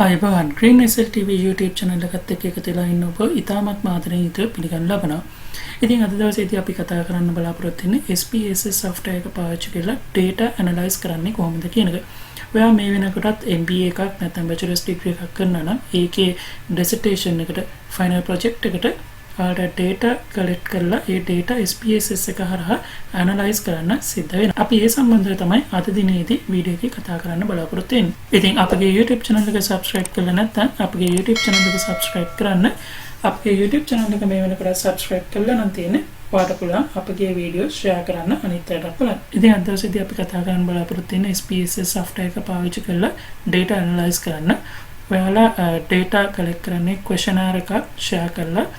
අයබවන් green SLTV YouTube channel එකත් එක්ක එකතු වෙලා ඉන්න ඔබ ඉතාමත් ආදරෙන් යුතුව පිළිගන්න ලබනවා. ඉතින් අද දවසේදී අපි කතා කරන්න බලාපොරොත්තු වෙන්නේ SPSS software එක පාවිච්චි කරලා data analyze කරන්නේ කොහොමද කියන එක. ඔයා මේ වෙනකොටත් MBA එකක් නැත්නම් bachelor's degree එකක් කරනවා නම් ඒකේ dissertation එකට final project එකට ඔයාලට data collect කරලා ඒ data SPSS එක හරහා analyze කරන්න සිද්ධ වෙනවා. අපි ඒ සම්බන්ධව තමයි අද දිනේදී වීඩියෝ එකේ කතා කරන්න බලාපොරොත්තු වෙන්නේ. ඉතින් අපගේ YouTube channel එක subscribe කරලා නැත්නම් අපගේ YouTube channel එක subscribe කරන්න. අපගේ YouTube channel එක මේ වෙනකොට subscribe කරලා නම් තියෙන්නේ. ඔයාලට පුළුවන් අපගේ වීඩියෝ share කරන්න අනිත් අයට පුළුවන්. ඉතින් අද දවසේදී අපි කතා කරන්න බලාපොරොත්තු වෙන්නේ SPSS software එක පාවිච්චි කරලා data analyze කරන්න. ඔයාලා data collect කරන්නේ questionnaire එකක් share කරලා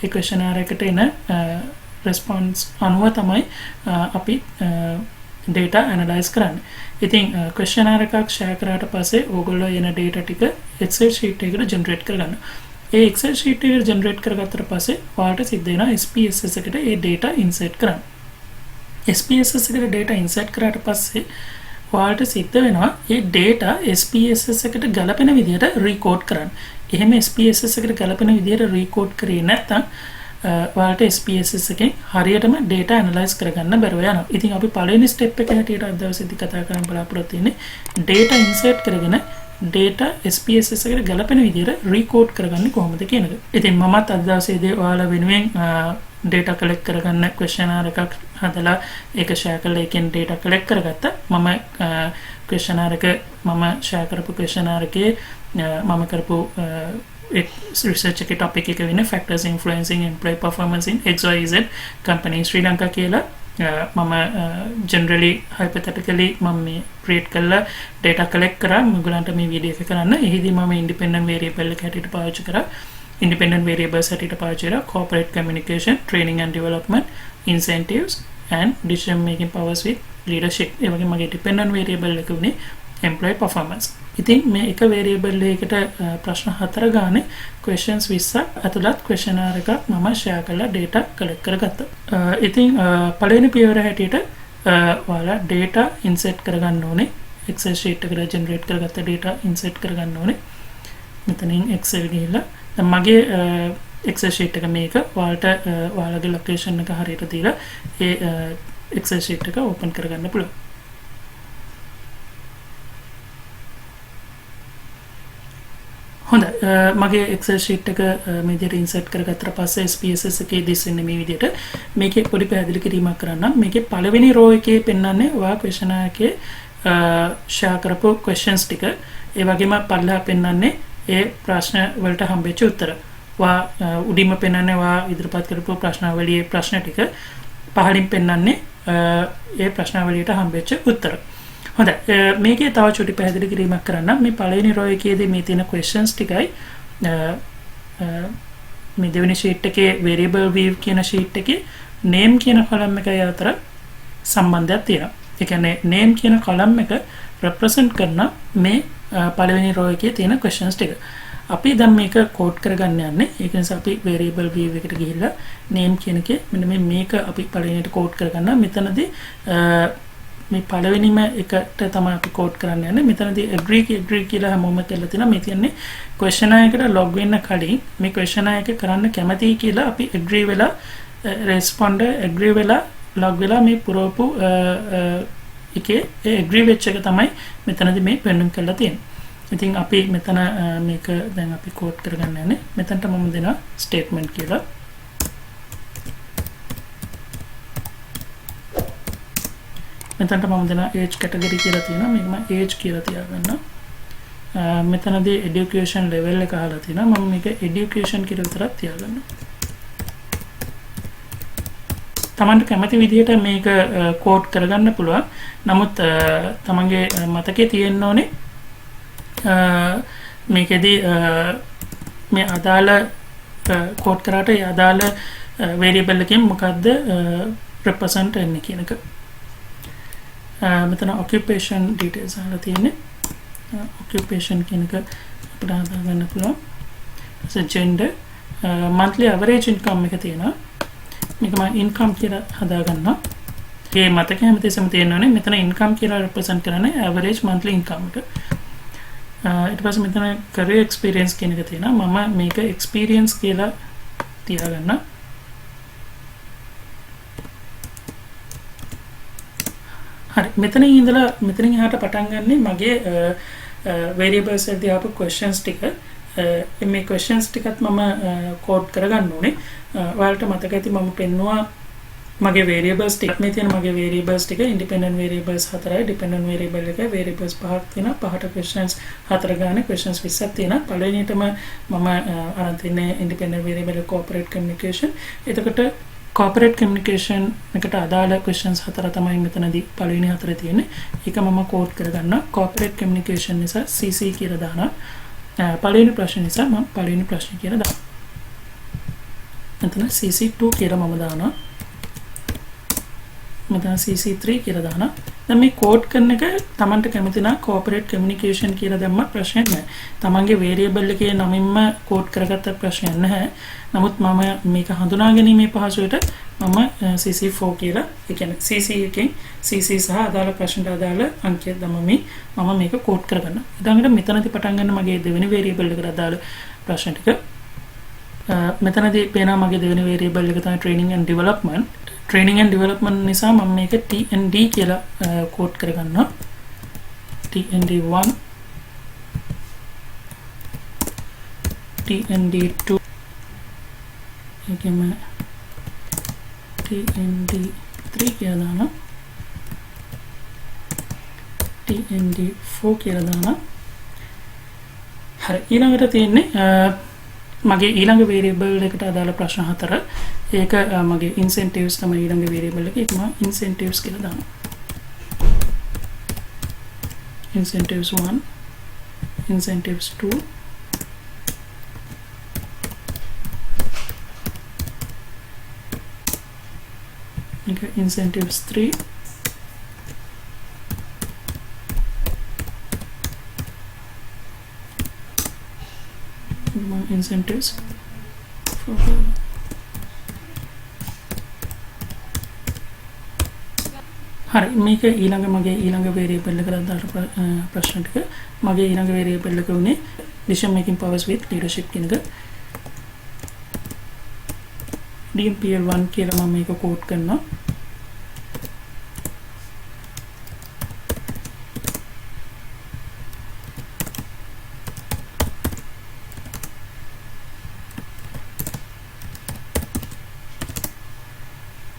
ඒ questionnaire එකට එන response අනුව තමයි අපි data analyze කරන්නේ. ඉතින් questionnaire එකක් share කරාට පස්සේ ඕගොල්ලෝ එන data ටික Excel sheet එකකට generate කරගන්න. ඒ Excel sheet එක generate කරගත්තට පස්සේ ඔයාලට සිද්ධ වෙනවා SPSS එකට ඒ data insert කරන්න. SPSS එකට data insert කරාට පස්සේ ඔයාලට සිද්ධ වෙනවා ඒ data SPSS එකට ගලපෙන විදිහට recode කරන්න. එහෙම SPSS එකට ගලපෙන විදිහට recode කරේ නැත්නම් ඔයාලට SPSS එකෙන් හරියටම data analyze කරගන්න බැරුව යනවා. ඉතින් අපි පළවෙනි step එක හැටියට අද දවසේදී කතා කරන්න බලාපොරොත්තු වෙන්නේ data insert කරගෙන data SPSS එකට ගලපෙන විදිහට recode කරගන්නේ කොහොමද කියන එක. ඉතින් මමත් අද දවසේදී ඔයාලා වෙනුවෙන් data collect කරගන්න questionnaire එකක් හදලා ඒක share කරලා ඒකෙන් data collect කරගත්තා. මම questionnaire එක මම share කරපු questionnaire එකේ මම කරපු research එකේ topic එක වෙන්නේ factors influencing employee performance in XYZ company Sri Lanka කියලා. මම generally hypothetically මම මේ create කරලා data collect කරා මුගලන්ට මේ වීඩියෝ එක කරන්න. එහිදී මම independent variable එක හැටියට පාවිච්චි කරා. Independent variables හැටියට පාවිච්චි කරා corporate communication, training and development, incentives and decision making powers with leadership. ඒ වගේ මගේ dependent variable එක උනේ employee performance. ඉතින් මේ එක variable එකකට ප්‍රශ්න 4 ගානේ questions 20ක් අතුලත් questionnaire එකක් මම share කරලා data collect කරගත්තා. ඉතින් පළවෙනි පියවර හැටියට ඔයාලා data insert කරගන්න ඕනේ. Excel sheet එකට generate කරගත්ත data insert කරගන්න ඕනේ. මෙතනින් Excel ගිහිල්ලා දැන් මගේ Excel sheet එක මේක ඔයාලට ඔයාලගේ location එක හරියට දීලා ඒ Excel sheet එක open කරගන්න පුළුවන්. හොඳයි මගේ Excel sheet එක මේ විදිහට insert කරගත්තට පස්සේ SPSS එකේ දිස්සෙන්නේ මේ විදිහට. මේකේ පොඩි පැහැදිලි කිරීමක් කරන්නම්. මේකේ පළවෙනි row එකේ පෙන්වන්නේ ඔයා questionnaire එකේ share කරපු questions ටික. ඒ වගේම පල්ලෙහා පෙන්වන්නේ ඒ ප්‍රශ්න වලට හම්බෙච්ච උත්තර. ඔයා උඩින්ම පෙන්වන්නේ ඔයා ඉදිරිපත් කරපු ප්‍රශ්නාවලියේ ප්‍රශ්න ටික. පහළින් පෙන්වන්නේ ඒ ප්‍රශ්නාවලියට හම්බෙච්ච උත්තර. හොඳයි මේකේ තව චුටි පැහැදිලි කිරීමක් කරන්න. මේ පළවෙනි row එකේදී මේ තියෙන questions ටිකයි මේ දෙවෙනි sheet එකේ variable view කියන sheet එකේ name කියන column එකයි අතර සම්බන්ධයක් තියෙනවා. ඒ කියන්නේ name කියන column එක represent කරන මේ පළවෙනි row එකේ තියෙන questions ටික. අපි දැන් මේක code කරගන්න යන්නේ. ඒක නිසා අපි variable view එකට ගිහිල්ලා name කියන එකේ මෙන්න මේක අපි පළවෙනියට code කරගන්න. මෙතනදී මේ පළවෙනිම එකට තමයි අපි කෝඩ් කරන්න යන්නේ. මෙතනදී agree කියලා හැමෝම කියලා තියෙනවා. මේ කියන්නේ questionnaire එකට log වෙන්න කලින් මේ questionnaire එක කරන්න කැමතියි කියලා අපි agree වෙලා responder agree වෙලා log වෙලා මේ පුරවපු එකේ ඒ agree වෙච්ච එක තමයි මෙතනදී මේ පෙන්වන්න කරලා තියෙන්නේ. ඉතින් අපි මෙතන මේක දැන් අපි කෝඩ් කරගන්න යන්නේ. මෙතනට මම දෙනවා statement කියලා. මෙතනට මම දෙන age category කියලා තියෙනවා. මේක මම age කියලා තියාගන්නවා. මෙතනදී education level එක අහලා තියෙනවා. මම මේක education කියලා විතරක් තියාගන්නවා. තමන්ට කැමති විදිහට මේක කෝඩ් කරගන්න පුළුවන්. නමුත් තමන්ගේ මතකයේ තියෙන්න ඕනේ මේකෙදී මේ අදාළ කෝඩ් කරාට ඒ අදාළ variable එකෙන් මොකද්ද represent වෙන්නේ කියන එක. මෙතන occupation details අහලා තියෙන්නේ. occupation කියන එක අපිට හදාගන්න පුළුවන්. gender monthly average income එක තියෙනවා. මේක මම income කියලා හදාගන්නවා. මේ මතකයේ හැමතිස්සෙම තියෙනවනේ මෙතන income කියලා represent කරන්නේ average monthly income එක. ඊට පස්සේ මෙතන career experience කියන එක තියෙනවා. මම මේක experience කියලා තියාගන්න. හරි මෙතනින් ඉඳලා මෙතනින් එහාට පටන් ගන්නෙ මගේ variables වලදී ආපු questions ටික. මේ questions ටිකත් මම code කරගන්න ඕනේ. ඔයාලට මතක ඇති මම පෙන්නුවා මගේ variables ටික මේ තියෙන මගේ variables ටික independent variables 4යි dependent variable එකයි variables 5ක් තියෙනවා. පහට questions 4 ගානේ questions 20ක් තියෙනවා. පළවෙනියටම මම අරන් තින්නේ independent variable corporate communication. එතකොට corporate communication එකට අදාළ questions 4 තමයි මෙතනදී පළවෙනි 4 තියෙන්නේ. ඒක මම code කරගන්නවා. corporate communication නිසා CC කියලා දානවා. පළවෙනි ප්‍රශ්න නිසා මම පළවෙනි ප්‍රශ්න කියලා දානවා. මෙතන CC2 කියලා මම දානවා. මෙතන CC3 කියලා දානවා. දැන් මේ කෝඩ් කරන එක Tamanට කැමති නම් corporate communication කියලා දැම්ම ප්‍රශ්නයක් නැහැ. Tamanගේ variable එකේ නමින්ම කෝඩ් කරගත්ත ප්‍රශ්නයක් නැහැ. නමුත් මම මේක හඳුනා ගැනීමේ පහසුවට මම CC4 කියලා ඒ කියන්නේ CC එකෙන් CC සහ අදාළ ප්‍රශ්නට අදාළ අංකය දමමින් මම මේක කෝඩ් කරගන්නවා. ඊළඟට මෙතනදී පටන් ගන්න මගේ දෙවෙනි variable එකට අදාළ ප්‍රශ්න ටික මෙතනදී පේනවා මගේ දෙවෙනි variable එක තමයි training and development. Training and development නිසා මම මේක TND කියලා කෝඩ් කරගන්නවා. TND1 TND2 එකම TND3 කියලා දානවා. TND4 කියලා දානවා. හරි ඊළඟට තියෙන්නේ මගේ ඊළඟ variable එකට අදාළ ප්‍රශ්න 4 ඒක මගේ incentives තමයි ඊළඟ variable එක ඒක මම incentives කියලා දානවා. incentives 1 incentives 2 okay incentives 3 incentives 4 හරි මේක ඊළඟ මගේ ඊළඟ variable එකට අදාළ ප්‍රශ්න ටික මගේ ඊළඟ variable එක උනේ decision making powers with leadership කියන එක DMPL1 කියලා මම මේක කෝඩ් කරනවා.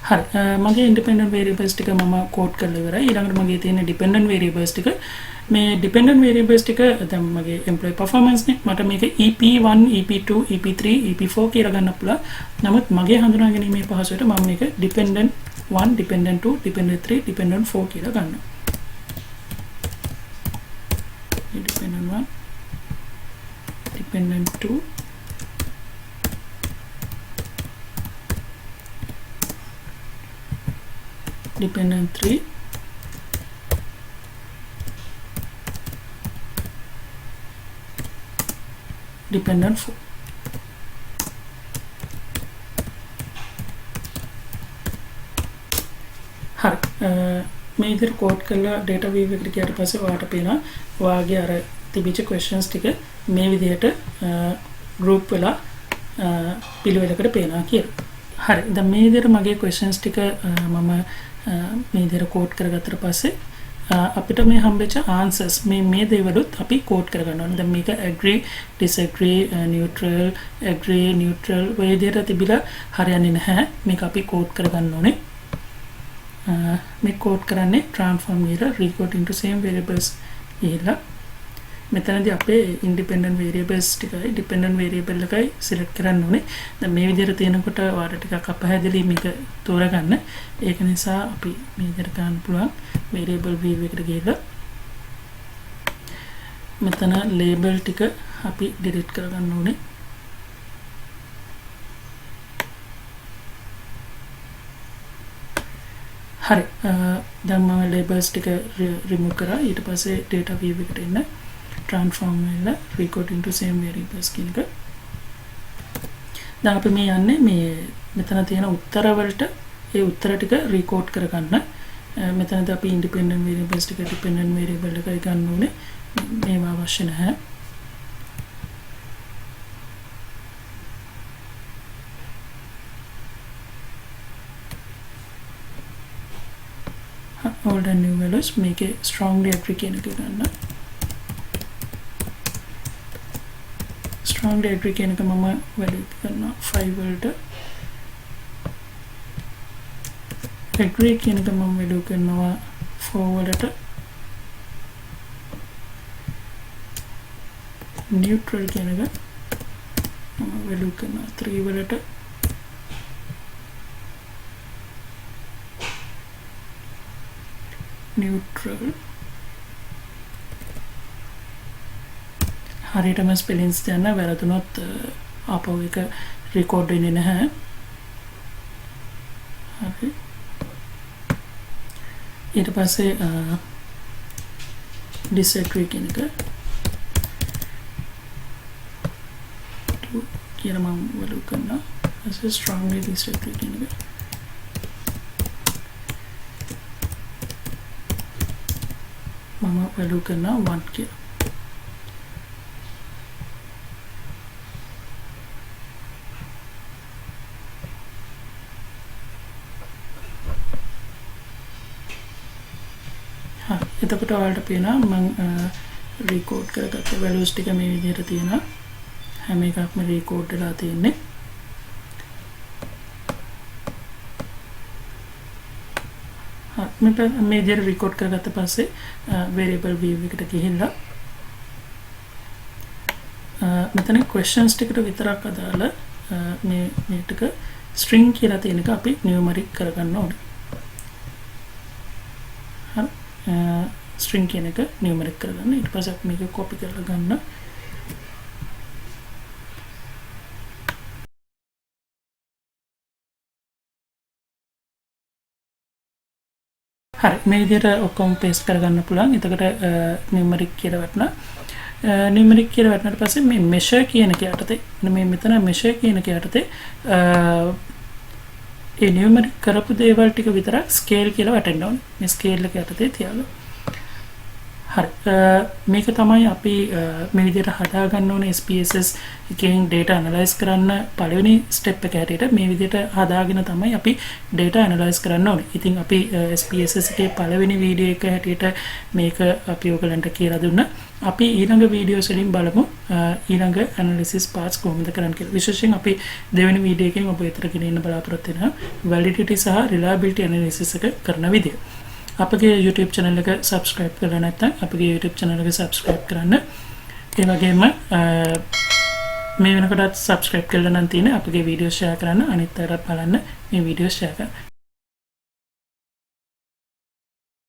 හරි මගේ independent variables ටික මම කෝඩ් කරලා ඉවරයි. ඊළඟට මගේ තියෙන dependent variables ටික මේ dependent variables ටික දැන් මගේ employee performance නේ මට මේක EP1 EP2 EP3 EP4 කියලා ගන්න පුළුවන්. නමුත් මගේ හඳුනා ගැනීමේ පහසුවට මම මේක dependent 1 dependent 2 dependent 3 dependent 4 කියලා ගන්නවා. dependent 1 dependent 2 dependent 3 dependent 4 හරි මේ විදිහට කෝඩ් කරලා data view එකට ගියාට පස්සේ ඔයාලට පේනවා ඔයාගේ අර තිබිච්ච questions ටික මේ විදිහට group වෙලා පිළිවෙලකට පේනවා කියලා. හරි දැන් මේ විදිහට මගේ questions ටික මම මේ විදිහට කෝඩ් කරගත්තට පස්සේ අපිට මේ හම්බෙච්ච answers මේ දේවලුත් අපි කෝඩ් කරගන්න ඕනේ. දැන් මේක agree disagree neutral agree neutral ඔය විදිහට තිබිලා හරියන්නේ නැහැ. මේක අපි කෝඩ් කරගන්න ඕනේ. මේ කෝඩ් කරන්නේ transform කියලා recode into same variables කියලා. මෙතනදී අපේ independent variables ටිකයි dependent variable එකයි select කරන්න ඕනේ. දැන් මේ විදිහට තියෙනකොට ඔයාලට ටිකක් අපහැදිලි මේක තෝරගන්න. ඒක නිසා අපි මේ විදිහට ගන්න පුළුවන් variable view එකට ගිහලා මෙතන label ටික අපි delete කරගන්න ඕනේ. හරි දැන් මම labels ටික remove කරා. ඊට පස්සේ data view එකට එන්න transform වෙලා record into same variables කියන එක. දැන් අපි මේ යන්නේ මේ මෙතන තියෙන උත්තර වලට ඒ උත්තර ටික record කරගන්න. මෙතනදී අපි independent variables ටික dependent variable එකයි ගන්න ඕනේ. මේවා අවශ්‍ය නැහැ. old and new values මේකේ strongly agree කියන එක ගන්න. strongly agree කියන එක මම value කරනවා 5 වලට. agree කියන එක මම value කරනවා 4 වලට. neutral කියන එක මම value කරනවා 3 වලට. neutral හරියටම ස්පෙලින්ස් දැන්න වැරදුනොත් ආපහු එක රෙකෝඩ් වෙන්නේ නැහැ. හරි ඊට පස්සේ disagree කියන එක කියලා මම value කරනවා. that's strongly disagree කියන එක මම value කරනවා 1 කියලා. එතකොට ඔයාලට පේනවා මම රෙකෝඩ් කරගත්ත values ටික මේ විදිහට තියෙනවා. හැම එකක්ම රෙකෝඩ් වෙලා තියෙන්නේ. මේ විදිහට රෙකෝඩ් කරගත්ත පස්සේ variable view එකට ගිහිල්ලා මෙතන questions ටිකට විතරක් අදාළ මේ ටික string කියලා තියෙන එක අපි numeric කරගන්න ඕනේ. string කියන එක numeric කරගන්න. ඊට පස්සේ අපි මේක copy කරලා ගන්න. හරි මේ විදිහට ඔක්කොම paste කරගන්න පුළුවන්. එතකොට numeric කියලා වටනවා. numeric කියලා වටනට පස්සේ මේ measure කියන එක යටතේ මේ මෙතන measure කියන එක යටතේ ඒ numeric කරපු දේවල් ටික විතරක් scale කියලා වටෙන්න ඕනේ. මේ scale එක යටතේ තියාගන්න. හරි මේක තමයි අපි මේ විදිහට හදා ගන්න ඕනේ SPSS එකෙන් data analyze කරන්න පළවෙනි step එක හැටියට මේ විදිහට හදාගෙන තමයි අපි data analyze කරන්න ඕනේ. ඉතින් අපි SPSS එකේ පළවෙනි වීඩියෝ එක හැටියට මේක අපි ඔයගලන්ට කියලා දුන්නා. අපි ඊළඟ වීඩියෝස් වලින් බලමු ඊළඟ analysis parts කොහොමද කරන්න කියලා. විශේෂයෙන් අපි දෙවෙනි වීඩියෝ එකෙන් ඔබ විතර ගෙන ඉන්න බලාපොරොත්තු වෙනවා validity සහ reliability analysis එක කරන විදිය. අපගේ YouTube channel එක subscribe කරලා නැත්නම් අපගේ YouTube channel එක subscribe කරන්න. ඒ වගේම මේ වෙනකොටත් subscribe කරලා නම් තියෙන අපගේ වීඩියෝ share කරන්න අනිත් අයටත් බලන්න මේ වීඩියෝ share කරන්න.